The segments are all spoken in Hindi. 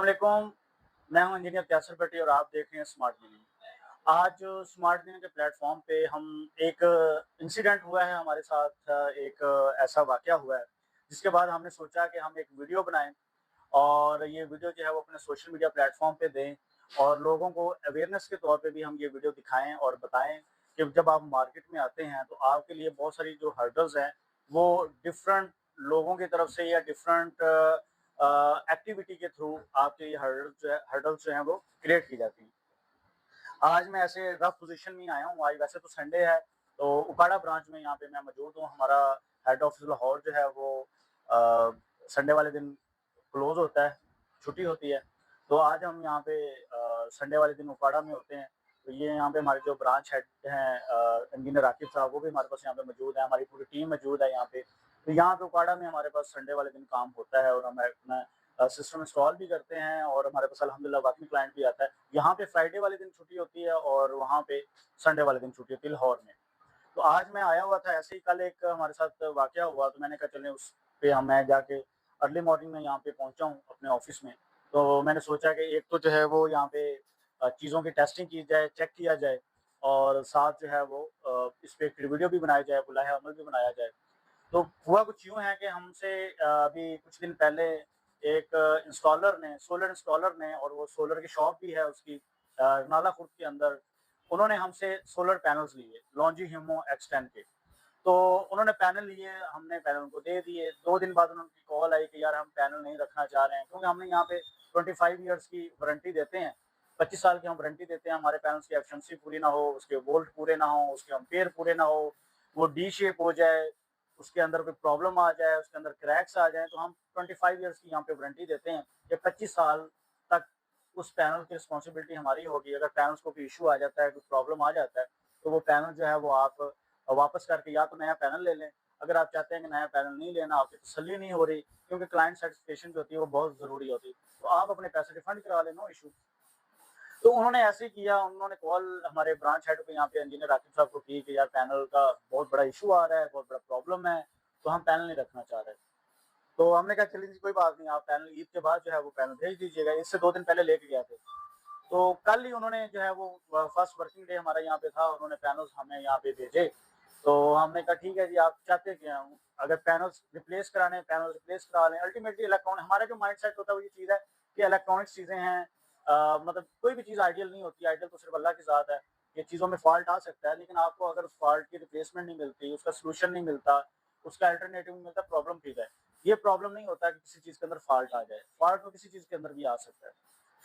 वालेकुम, मैं हूं इंजीनियर त्यासर भट्टी और आप देख रहे हैं स्मार्ट मिनी। आज स्मार्ट मिनी के प्लेटफ़ॉर्म पे हम एक इंसिडेंट हुआ है हमारे साथ, एक ऐसा वाक़या हुआ है, जिसके बाद हमने सोचा कि हम एक वीडियो बनाएँ और ये वीडियो जो है वो अपने सोशल मीडिया प्लेटफ़ॉर्म पे दें और लोगों को अवेयरनेस के तौर पे भी हम ये वीडियो दिखाएँ और बताएँ कि जब आप मार्केट में आते हैं तो आपके लिए बहुत सारी जो हर्डल्स हैं, वो डिफरेंट लोगों की तरफ से या डिफरेंट एक्टिविटी के थ्रू आपके ये हर्डल्स जो हैं वो क्रिएट की जाती हैं। आज मैं ऐसे रफ पोज़ीशन में ही आया हूँ, आज वैसे तो संडे है, तो उकाड़ा ब्रांच में यहाँ पे मैं मौजूद हूँ। हमारा हेड ऑफ़िस लाहौर जो है वो संडे वाले दिन क्लोज़ होता है, छुट्टी होती है। तो आज हम यहाँ पे संडे वाले दिन उकाड़ा में होते हैं। तो ये यहाँ पे हमारे जो ब्रांच हेड हैं इंजीनियर आकिब साहब, वो भी हमारे पास यहाँ पे मौजूद हैं, हमारी पूरी टीम मौजूद है यहाँ पे। तो यहाँ पे उकाड़ा में हमारे पास संडे वाले दिन काम होता है और हम अपना सिस्टम इंस्टॉल भी करते हैं और हमारे पास अल्हम्दुलिल्लाह वर्किंग क्लाइंट भी आता है। यहाँ पे फ्राइडे वाले दिन छुट्टी होती है और वहाँ पे संडे वाले दिन छुट्टी होती है लाहौर में। तो आज मैं आया हुआ था, ऐसे ही कल एक हमारे साथ वाक़या हुआ, तो मैंने कहा चलें उस पे हम मैं जाके अर्ली मॉर्निंग में यहाँ पे पहुँचा हूँ अपने ऑफ़िस में। तो मैंने सोचा कि एक तो जो है वो यहाँ पे चीज़ों की टेस्टिंग की जाए, चेक किया जाए और साथ जो है वो इस पे एक वीडियो भी बनाया जाए, कुल्लाहे अमल भी बनाया जाए। तो हुआ कुछ यूँ है कि हमसे अभी कुछ दिन पहले एक इंस्टॉलर ने सोलर इंस्टॉलर ने, और वो सोलर की शॉप भी है उसकी नाला खुर्द के अंदर, उन्होंने हमसे सोलर पैनल्स लिए लॉन्जी ह्यूमो एक्स10 के। तो उन्होंने पैनल लिए, हमने पैनल उनको दे दिए। 2 दिन बाद उनकी कॉल आई कि यार हम पैनल नहीं रखना चाह रहे हैं, क्योंकि हमने यहाँ पे 25 ईयर्स की वारंटी देते हैं, 25 साल की हम वारंटी देते हैं। हमारे पैनल्स की एफिशिएंसी पूरी ना हो, उसके वोल्ट पूरे ना हो, उसके एम्पेयर पूरे ना हो, वो डी शेप हो जाए, उसके अंदर कोई प्रॉब्लम आ जाए, उसके अंदर क्रैक्स आ जाएँ, तो हम 25 ईयर्स की यहाँ पे वारंटी देते हैं कि 25 साल तक उस पैनल की रिस्पॉन्सिबिलिटी हमारी होगी। अगर पैनल्स को कोई इश्यू आ जाता है, कोई प्रॉब्लम आ जाता है, तो वो पैनल जो है वो आप वापस करके या तो नया पैनल ले लें। अगर आप चाहते हैं कि नया पैनल नहीं लेना, आपकी तसल्ली नहीं हो रही, क्योंकि क्लाइंट सैटिस्फैक्शन जो होती है वो बहुत ज़रूरी होती है, तो आप अपने पैसे रिफंड करा लें, नो इश्यू। तो उन्होंने ऐसे ही किया, उन्होंने कॉल हमारे ब्रांच हेड को यहाँ पे इंजीनियर आकिब साहब को की कि यार पैनल का बहुत बड़ा इश्यू आ रहा है, बहुत बड़ा प्रॉब्लम है, तो हम पैनल नहीं रखना चाह रहे। तो हमने कहा चलिए जी कोई बात नहीं, आप पैनल ईद के बाद जो है वो पैनल भेज दीजिएगा, इससे 2 दिन पहले लेके गए थे। तो कल ही उन्होंने जो है वो फर्स्ट वर्किंग डे हमारा यहाँ पे था, उन्होंने पैनल्स हमें यहाँ पे भेजे। तो हमने कहा ठीक है जी, आप चाहते क्या हूँ? अगर पैनल्स रिप्लेस कराने हैं, पैनल रिप्लेस करा लें। अल्टीमेटली इलेक्ट्रॉनिक हमारा जो माइंडसेट होता है वो ये चीज़ है कि इलेक्ट्रॉनिक्स चीज़ें हैं, मतलब कोई भी चीज़ आइडियल नहीं होती, आइडियल तो सिर्फ़ अल्लाह की ज़ात है। ये चीज़ों में फ़ॉल्ट आ सकता है, लेकिन आपको अगर उस फ़ॉल्ट की रिप्लेसमेंट नहीं मिलती, उसका सॉल्यूशन नहीं मिलता, उसका अल्टरनेटिव नहीं मिलता, प्रॉब्लम ठीक है। ये प्रॉब्लम नहीं होता कि किसी चीज़ के अंदर फ़ॉल्ट आ जाए, फ़ॉल्ट तो किसी चीज़ के अंदर भी आ सकता है।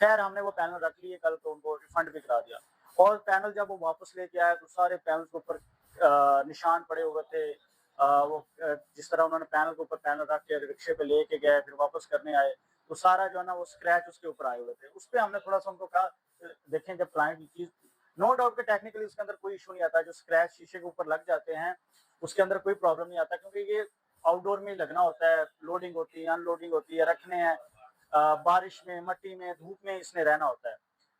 खैर हमने वो पैनल रख लिए कल, तो उनको रिफंड भी करा दिया और पैनल जब वो वापस लेके आए तो सारे पैनल के ऊपर निशान पड़े हुए थे। जिस तरह उन्होंने पैनल के ऊपर पैनल रख के रिक्शे पे लेके गए, फिर वापस करने आए, तो सारा जो है ना वो स्क्रैच उसके ऊपर आए हुए थे। उस पे हमने थोड़ा-सा उनको कहा देखें, जब क्लाइंट की चीज़ नो डाउट कि टेक्निकली उसके अंदर कोई इश्यू नहीं आता, जो स्क्रैच शीशे के ऊपर लग जाते हैं, उसके अंदर कोई प्रॉब्लम नहीं आता, क्योंकि ये आउटडोर में ही लगना होता है, लोडिंग होती है, अनलोडिंग होती है, रखने हैं, बारिश में, मट्टी में, धूप में इसने रहना होता है।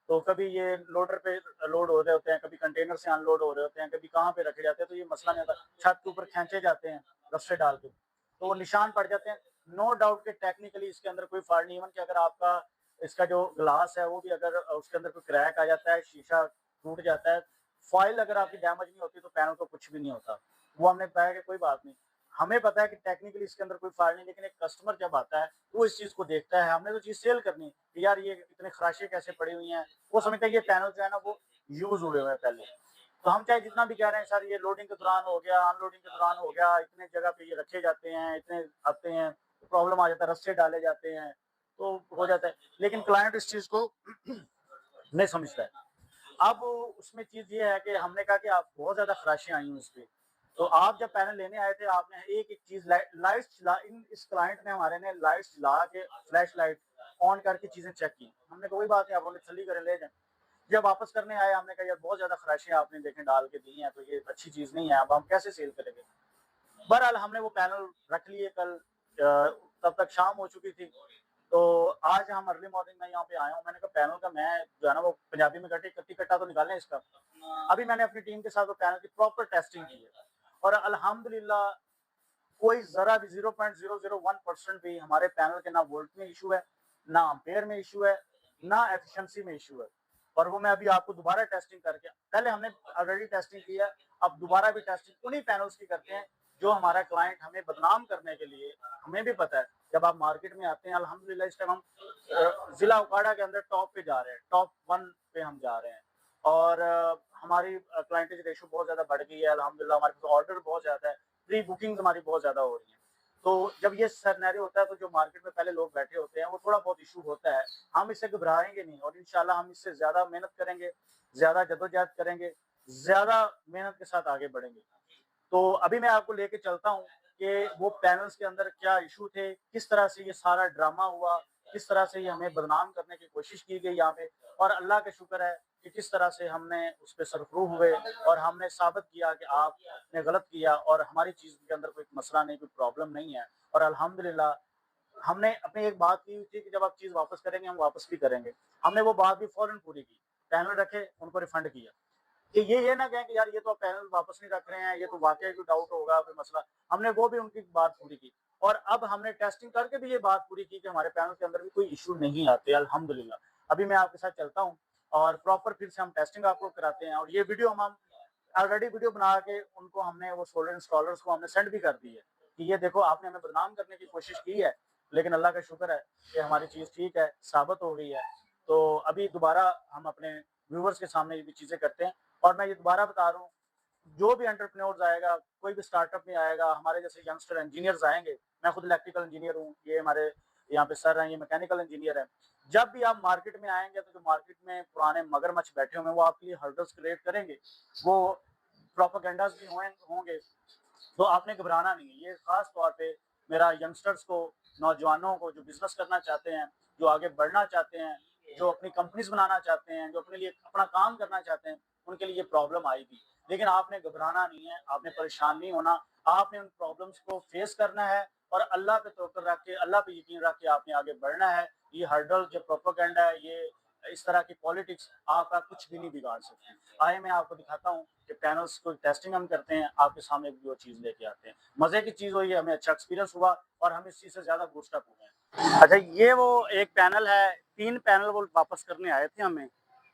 तो कभी ये लोडर पे लोड हो रहे होते हैं, कभी कंटेनर से अनलोड हो रहे होते हैं, कभी कहाँ पे रखे जाते हैं, तो ये मसला नहीं होता। छत के ऊपर खींचे जाते हैं रस्से डाल के, तो वो निशान पड़ जाते हैं। नो डाउट कि टेक्निकली इसके अंदर कोई फॉल्ट नहीं है, इवन कि अगर आपका इसका जो ग्लास है वो भी अगर उसके अंदर कोई क्रैक आ जाता है, शीशा टूट जाता है, फॉइल अगर आपकी डैमेज नहीं होती तो पैनल को कुछ भी नहीं होता। वो हमने बताया कि कोई बात नहीं। हमें पता है कि टेक्निकली इसके अंदर कोई फॉल्ट नहीं, लेकिन एक कस्टमर जब आता है, वो इस चीज़ को देखता है। हमने तो चीज़ सेल करनी है कि यार ये इतने खराशें कैसे पड़ी हुई हैं। वो समझता है ये पैनल जो है ना वो यूज़ हुए हुए हैं पहले। तो हम चाहे जितना भी कह रहे हैं सर ये लोडिंग के दौरान हो गया, अनलोडिंग के दौरान हो गया, इतने जगह पे ये रखे जाते हैं, इतने आते हैं, तो प्रॉब्लम आ जाता है, रस्से डाले जाते हैं, तो हो जाता है। लेकिन क्लाइंट इस चीज़ को नहीं समझता है। अब उसमें चीज़ ये है कि हमने कहा कि आप बहुत ज़्यादा खराशियाँ आई हैं उसपे। तो आप जब पैनल लेने आए थे, आपने एक-एक चीज़ लाइट्स चला इन इस क्लाइंट ने हमारे ने लाइट्स जला के फ्लैश लाइट ऑन करके चीज़ें चेक की। हमने कहा कोई बात नहीं, आप उन्हें तसल्ली करें, ले जाएँ। जब वापस करने आए, हमने कहा यार बहुत ज़्यादा खराशियाँ आपने देखें डाल के दी हैं, तो ये अच्छी चीज़ नहीं है, अब हम कैसे सेल करेंगे? बहरहाल हमने वो पैनल रख लिए कल, तब तक शाम हो चुकी थी। तो आज हम अर्ली मॉर्निंग में यहाँ पे आया हूँ। मैंने कहा पैनल का मैं जो है ना वो पंजाबी में कट्टी कट्टा तो निकालें इसका। अभी मैंने अपनी टीम के साथ वो पैनल की प्रॉपर टेस्टिंग की है और अल्हम्दुलिल्लाह कोई ज़रा भी 0.001% भी हमारे पैनल के ना वोल्ट में इश्यू है, ना एम्पेयर में इशू है, ना एफिशिएंसी में इशू है। और वो मैं अभी आपको दोबारा टेस्टिंग करके, पहले हमने ऑलरेडी टेस्टिंग की है, अब दोबारा भी टेस्टिंग उन्हीं पैनल्स की करते हैं जो हमारा क्लाइंट हमें बदनाम करने के लिए, हमें भी पता है जब आप मार्केट में आते हैं, अल्हम्दुलिल्लाह इस टाइम हम जिला उकाड़ा के अंदर टॉप पे जा रहे हैं, टॉप 1 पे हम जा रहे हैं। और हमारी क्लाइंटेज रेशो बहुत ज़्यादा बढ़ गई है अल्हम्दुलिल्लाह, हमारे पास ऑर्डर बहुत ज़्यादा है, प्री बुकिंग्स हमारी बहुत ज़्यादा हो रही हैं। तो जब ये सिनेरियो होता है तो जो मार्केट में पहले लोग बैठे होते हैं वो थोड़ा बहुत इशू होता है, हम इससे घबराएंगे नहीं और इंशाल्लाह हम इससे ज़्यादा मेहनत करेंगे, ज़्यादा जद्दोजहद करेंगे, ज़्यादा मेहनत के साथ आगे बढ़ेंगे। तो अभी मैं आपको लेके चलता हूँ कि वो पैनल्स के अंदर क्या इशू थे, किस तरह से ये सारा ड्रामा हुआ, किस तरह से ये हमें बदनाम करने की कोशिश की गई यहाँ पे, और अल्लाह का शुक्र है कि किस तरह से हमने उस पे सरफ़रू हुए और हमने साबित किया कि आपने गलत किया और हमारी चीज़ के अंदर कोई मसला नहीं, कोई प्रॉब्लम नहीं है। और अल्हम्दुलिल्लाह हमने अपनी एक बात की हुई थी कि जब आप चीज़ वापस करेंगे, हम वापस भी करेंगे। हमने वो बात भी फ़ौरन पूरी की, पैनल रखे, उनको रिफंड किया। कि ये ना कहें कि यार ये तो आप पैनल वापस नहीं रख रहे हैं, ये तो वाक़ई कोई डाउट होगा, कोई मसला। हमने वो भी उनकी बात पूरी की और अब हमने टेस्टिंग करके भी ये बात पूरी की कि हमारे पैनल के अंदर भी कोई इश्यू नहीं आते अल्हम्दुलिल्लाह। अभी मैं आपके साथ चलता हूँ और प्रॉपर फिर से हम टेस्टिंग आपको कराते हैं और ये वीडियो हम ऑलरेडी वीडियो बना के उनको हमने वो सोलर इंस्टॉलर्स को हमने सेंड भी कर दी है कि ये देखो आपने हमें बदनाम करने की कोशिश की है, लेकिन अल्लाह का शुक्र है कि हमारी चीज़ ठीक है, साबित हो गई है। तो अभी दोबारा हम अपने व्यूअर्स के सामने ये भी चीज़ें करते हैं और मैं ये दोबारा बता रहा हूँ, जो भी एंटरप्रेन्योर्स आएगा, कोई भी स्टार्टअप में आएगा, हमारे जैसे यंगस्टर इंजीनियर्स आएँगे, मैं खुद इलेक्ट्रिकल इंजीनियर हूँ, ये हमारे यहाँ पे सर हैं, ये मैकेनिकल इंजीनियर हैं। जब भी आप मार्केट में आएँगे तो जो मार्केट में पुराने मगरमच्छ बैठे हुए हैं, वो आपके लिए हर्डल्स क्रिएट करेंगे। वो प्रोपेगेंडास भी होंगे, तो आपने घबराना नहीं है। ये ख़ास तौर पे मेरा यंगस्टर्स को, नौजवानों को जो बिज़नेस करना चाहते हैं, जो आगे बढ़ना चाहते हैं, जो अपनी कंपनीज़ बनाना चाहते हैं, जो अपने लिए अपना काम करना चाहते हैं, उनके लिए ये प्रॉब्लम आएगी। लेकिन आपने घबराना नहीं है, आपने परेशान नहीं होना, आपने उन प्रॉब्लम्स को फेस करना है और अल्लाह पे तवक्कुल रख के, अल्लाह पे यकीन रख के आपने आगे बढ़ना है। ये हर्डल जो प्रोपेगेंडा है, ये इस तरह की पॉलिटिक्स आपका कुछ भी नहीं बिगाड़ सकती। आइए मैं आपको दिखाता हूँ कि पैनल्स को टेस्टिंग हम करते हैं, आपके सामने भी वो चीज़ लेके आते हैं। मज़े की चीज़ हुई है, हमें अच्छा एक्सपीरियंस हुआ और हम इस चीज़ से ज़्यादा बूस्ट अप हुए हैं। अच्छा, ये वो एक पैनल है, 3 पैनल वो वापस करने आए थे हमें।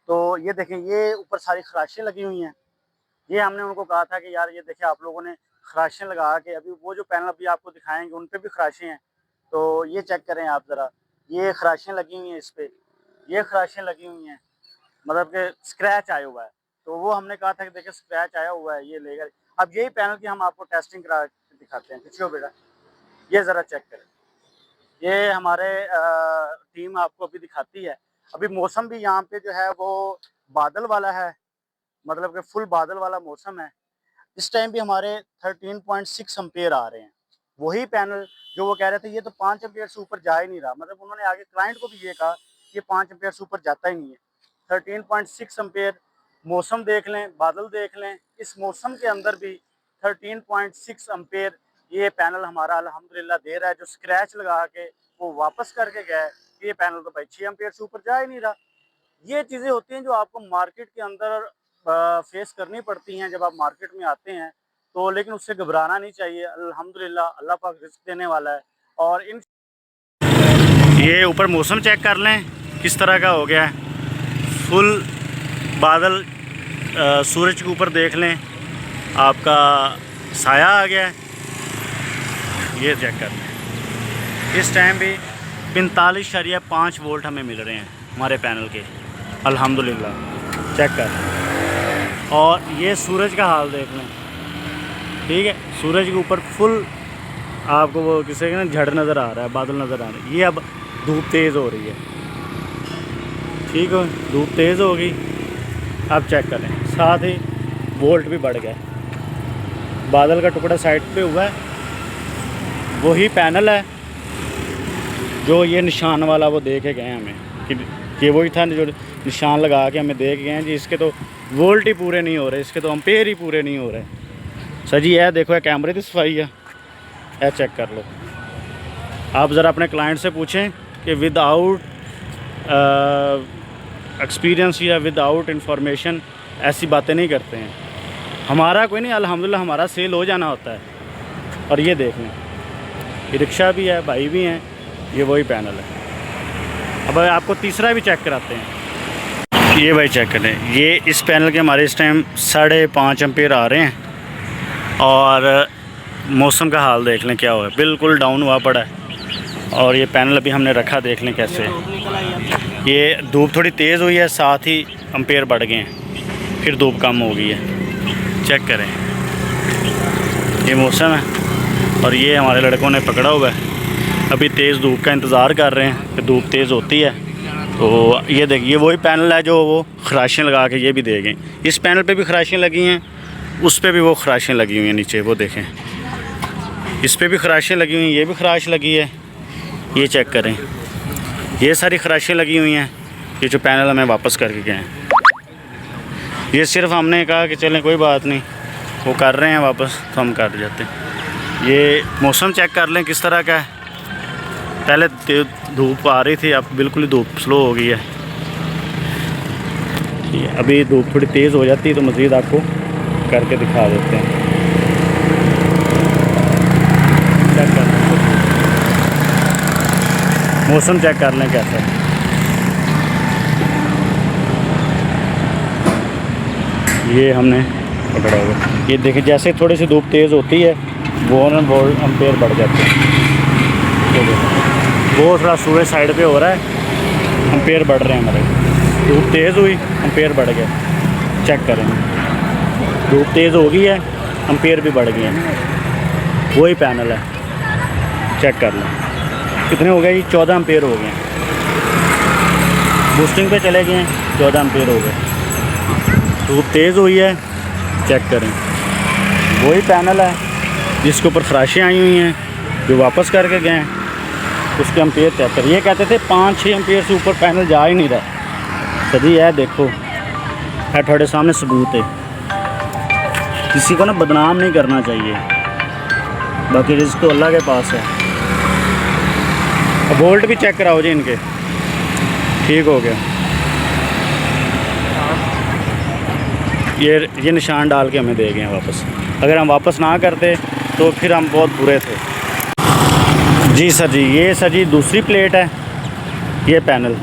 तो ये देखें, ये ऊपर सारी खराशें लगी हुई हैं। ये हमने उनको कहा था कि यार ये देखिए आप लोगों ने खराशें लगा के, अभी वो जो पैनल अभी आपको दिखाएँगे उन पे भी खराशें हैं। तो ये चेक करें आप ज़रा, ये खराशें लगी हुई हैं इस पे, ये खराशें लगी हुई हैं। मतलब कि स्क्रैच आया हुआ है। तो वो हमने कहा था कि देखिए स्क्रैच आया हुआ है, ये लेकर अब यही पैनल की हम आपको टेस्टिंग करा के दिखाते हैं। पीछे हो बेटा, ये ज़रा चेक करें। ये हमारे टीम आपको अभी दिखाती है। अभी मौसम भी यहाँ पे जो है वो बादल वाला है, मतलब कि फुल बादल वाला मौसम है। इस टाइम भी हमारे 13.6 एम्पेयर आ रहे हैं। वही पैनल जो वो कह रहे थे ये तो 5 एम्पेयर से ऊपर जा ही नहीं रहा, मतलब उन्होंने आगे क्लाइंट को भी ये कहा कि 5 एम्पेयर से ऊपर जाता ही नहीं है। 13.6 एम्पेयर, मौसम देख लें, बादल देख लें, इस मौसम के अंदर भी 13.6 एम्पेयर ये पैनल हमारा अल्हम्दुलिल्लाह दे रहा है। जो स्क्रैच लगा के वो वापस करके गया है, ये पैनल तो भाई 6 एम्पेयर से ऊपर जा ही नहीं रहा। ये चीज़ें होती हैं जो आपको मार्केट के अंदर फेस करनी पड़ती हैं जब आप मार्केट में आते हैं। तो लेकिन उससे घबराना नहीं चाहिए, अल्हम्दुलिल्लाह अल्लाह पाक रिज़्क देने वाला है। और इन ये ऊपर मौसम चेक कर लें किस तरह का हो गया है, फुल बादल, सूरज के ऊपर देख लें आपका साया आ गया है, ये चेक कर लें। इस टाइम भी 45.5 वोल्ट हमें मिल रहे हैं हमारे पैनल के, अल्हम्दुलिल्लाह चेक कर। और ये सूरज का हाल देख लें, ठीक है, सूरज के ऊपर फुल आपको वो किसी का ना झड़ नज़र आ रहा है, बादल नज़र आ रहे हैं। ये अब धूप तेज़ हो रही है, ठीक है, धूप तेज़ हो गई। अब चेक करें, साथ ही वोल्ट भी बढ़ गया। बादल का टुकड़ा साइड पे हुआ है, वही पैनल है जो ये निशान वाला वो दे के गए हमें कि वही था जो निशान लगा के हमें दे के गए हैं जी। इसके तो वोल्ट ही पूरे नहीं हो रहे, इसके तो एम्पेयर ही पूरे नहीं हो रहे। सर जी यह देखो, कैमरे की सफाई है, यह चेक कर लो। आप ज़रा अपने क्लाइंट से पूछें कि विदाउट एक्सपीरियंस या विदाउट इंफॉर्मेशन ऐसी बातें नहीं करते हैं। हमारा कोई नहीं, अल्हम्दुलिल्लाह हमारा सेल हो जाना होता है। और ये देख लें, रिक्शा भी है, भाई भी हैं, ये वही पैनल है। अब आपको तीसरा भी चेक कराते हैं। ये भाई चेक करें, ये इस पैनल के हमारे इस टाइम 5.5 एम्पीयर आ रहे हैं और मौसम का हाल देख लें क्या हुआ है, बिल्कुल डाउन हुआ पड़ा है। और ये पैनल अभी हमने रखा, देख लें कैसे ये धूप थोड़ी तेज़ हुई है, साथ ही एम्पीयर बढ़ गए हैं, फिर धूप कम हो गई है। चेक करें, ये मौसम है और ये हमारे लड़कों ने पकड़ा हुआ है। अभी तेज़ धूप का इंतज़ार कर रहे हैं कि धूप तेज़ होती है। तो ये देखिए, वही पैनल है जो वो खराशें लगा के ये भी दे गए। इस पैनल पे भी खराशें लगी हैं, उस पे भी वो खराशें लगी हुई हैं नीचे, वो देखें, इस पे भी खराशें लगी हुई हैं, ये भी खराश लगी है। ये चेक करें, ये सारी खराशें लगी हुई हैं। ये जो पैनल हमें वापस करके गए हैं, ये सिर्फ हमने कहा कि चलें कोई बात नहीं, वो कर रहे हैं वापस तो हम कर जाते हैं। ये मौसम चेक कर लें किस तरह का है। पहले धूप आ रही थी, अब बिल्कुल ही धूप स्लो हो गई है। अभी धूप थोड़ी तेज़ हो जाती है तो मज़ीद आपको करके दिखा देते हैं। चेक कर लें, मौसम चेक कर लें कैसा है। ये हमने पकड़ा हुआ, ये देखिए जैसे थोड़ी सी धूप तेज़ होती है वो एम्पीयर बढ़ जाते हैं। वो थोड़ा सूरज साइड पे हो रहा है, एम्पीयर बढ़ रहे हैं हमारे। धूप तेज़ हुई, एम्पीयर बढ़ गया। चेक करें, धूप तेज़ हो गई है, एम्पीयर भी बढ़ गए हैं। वही पैनल है, चेक कर लें कितने हो गए। ये 14 एम्पीयर हो गए, बूस्टिंग पे चले गए हैं, 14 एम्पीयर हो गए। धूप तेज़ हुई है, चेक करें, वही पैनल है जिसके ऊपर खराशें आई हुई हैं, जो वापस करके गए हैं। उसके एम्पीयर चेक करें, ये कहते थे 5-6 एम्पीयर से ऊपर पैनल जा ही नहीं रहा। सही है, देखो है थोड़े सामने सबूत है। किसी को ना बदनाम नहीं करना चाहिए, बाकी रिज़्क़ तो अल्लाह के पास है। अब वोल्ट भी चेक कराओ जी इनके, ठीक हो गया। ये निशान डाल के हमें दे गए हैं वापस। अगर हम वापस ना करते तो फिर हम बहुत बुरे थे। जी सर जी, ये सर जी दूसरी प्लेट है। ये पैनल,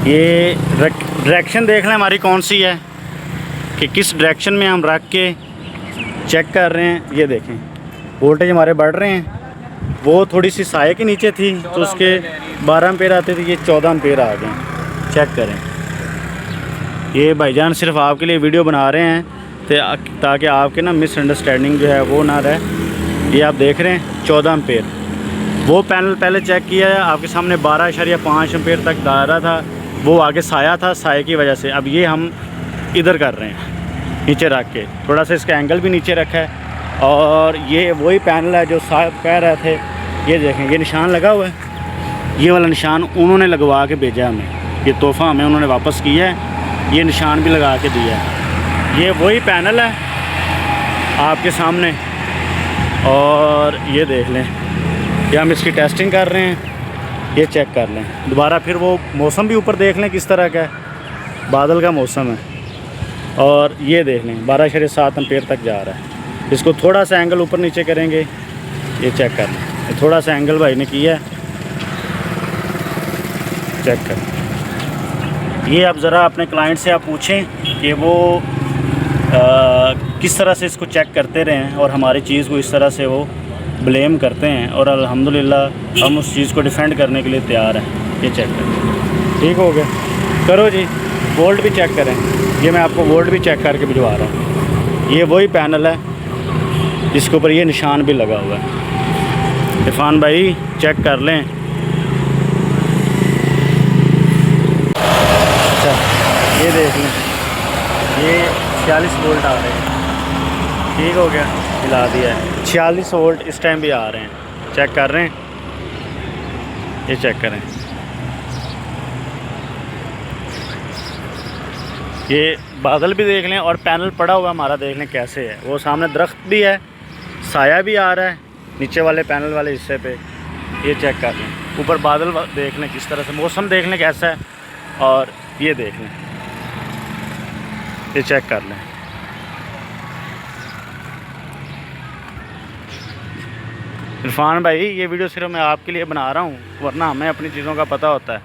ये डायरेक्शन देख लें हमारी कौन सी है कि किस डायरेक्शन में हम रख के चेक कर रहे हैं। ये देखें, वोल्टेज हमारे बढ़ रहे हैं। वो थोड़ी सी साए के नीचे थी तो उसके 12 एम्पीयर आते थे, ये 14 एम्पीयर आ गए। चेक करें, ये भाईजान सिर्फ आपके लिए वीडियो बना रहे हैं ताकि आपके ना मिसअंडरस्टैंडिंग जो है वो ना रहे। ये आप देख रहे हैं 14 एम्पीयर। वो पैनल पहले चेक किया है आपके सामने 12.5 एम्पीयर तक दायरा था, वो आगे साया था, साए की वजह से। अब ये हम इधर कर रहे हैं नीचे रख के, थोड़ा सा इसका एंगल भी नीचे रखा है। और ये वही पैनल है जो साहब कह रहे थे। ये देखें, ये निशान लगा हुआ है, ये वाला निशान उन्होंने लगवा के भेजा हमें। ये तोहफ़ा हमें उन्होंने वापस किया है, ये निशान भी लगा के दिया है। ये वही पैनल है आपके सामने। और ये देख लें, ये हम इसकी टेस्टिंग कर रहे हैं। ये चेक कर लें दोबारा, फिर वो मौसम भी ऊपर देख लें किस तरह का है, बादल का मौसम है। और ये देख लें 12.7 एम्पीयर तक जा रहा है। इसको थोड़ा सा एंगल ऊपर नीचे करेंगे, ये चेक कर लें, थोड़ा सा एंगल भाई ने किया है, चेक कर। ये आप ज़रा अपने क्लाइंट से आप पूछें कि वो किस तरह से इसको चेक करते रहें और हमारी चीज़ को इस तरह से वो ब्लेम करते हैं। और अल्हम्दुलिल्लाह हम उस चीज़ को डिफेंड करने के लिए तैयार हैं। ये चेक करें, ठीक हो गया। करो जी, वोल्ट भी चेक करें। ये मैं आपको वोल्ट भी चेक करके भिजवा रहा हूँ। ये वही पैनल है जिसके ऊपर ये निशान भी लगा हुआ है। इरफान भाई चेक कर लें। अच्छा, ये देख लें, ये 46 वोल्ट आ रहे हैं, ठीक हो गया, हिला दिया है। 46 वोल्ट इस टाइम भी आ रहे हैं, चेक कर रहे हैं। ये चेक करें, ये बादल भी देख लें और पैनल पड़ा हुआ हमारा देख लें कैसे है। वो सामने दरख्त भी है, साया भी आ रहा है नीचे वाले पैनल वाले हिस्से पे। ये चेक कर लें, ऊपर बादल देख लें किस तरह से, मौसम देख लें कैसा है। और ये देख लें, ये चेक कर लें। इरफान भाई, ये वीडियो सिर्फ मैं आपके लिए बना रहा हूँ, वरना हमें अपनी चीज़ों का पता होता है।